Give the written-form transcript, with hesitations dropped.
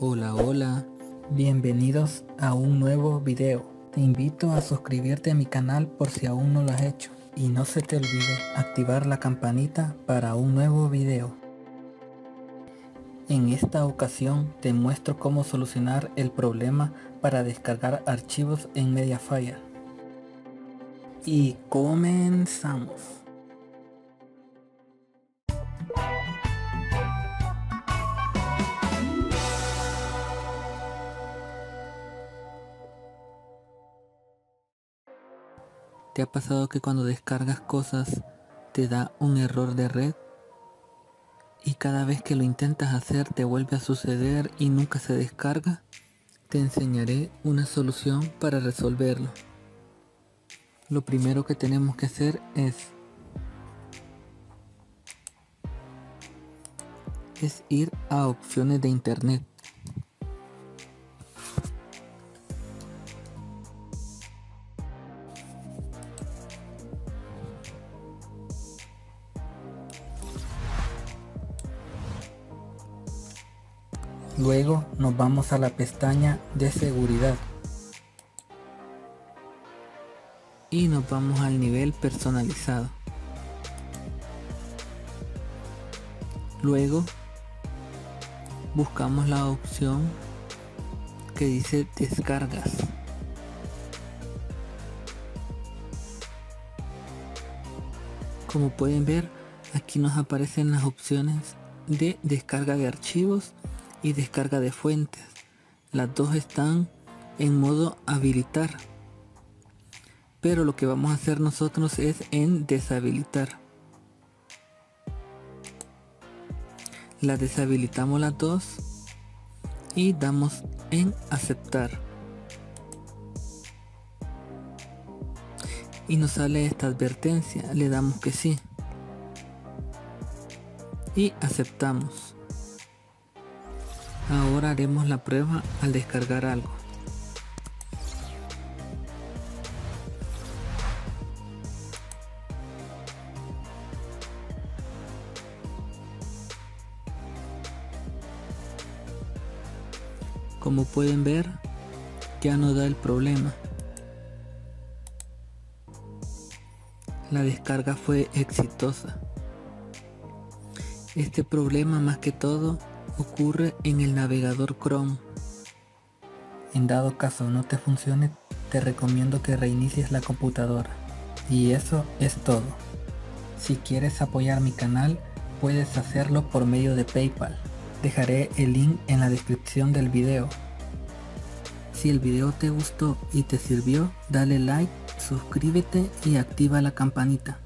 Hola, hola, bienvenidos a un nuevo video. Te invito a suscribirte a mi canal por si aún no lo has hecho. Y no se te olvide activar la campanita para un nuevo video. En esta ocasión te muestro cómo solucionar el problema para descargar archivos en Mediafire. Y comenzamos. ¿Te ha pasado que cuando descargas cosas te da un error de red? Y cada vez que lo intentas hacer te vuelve a suceder y nunca se descarga. Te enseñaré una solución para resolverlo. Lo primero que tenemos que hacer es ir a opciones de internet. Luego nos vamos a la pestaña de seguridad y nos vamos al nivel personalizado. Luego buscamos la opción que dice descargas. Como pueden ver, aquí nos aparecen las opciones de descarga de archivos y descarga de fuentes. Las dos están en modo habilitar, pero lo que vamos a hacer nosotros es en deshabilitar. La deshabilitamos las dos y damos en aceptar y nos sale esta advertencia. Le damos que sí y aceptamos. Ahora haremos la prueba al descargar algo. Como pueden ver, ya no da el problema. La descarga fue exitosa. Este problema más que todo ocurre en el navegador Chrome. En dado caso no te funcione, te recomiendo que reinicies la computadora. Y eso es todo. Si quieres apoyar mi canal, puedes hacerlo por medio de PayPal. Dejaré el link en la descripción del video. Si el video te gustó y te sirvió, dale like, suscríbete y activa la campanita.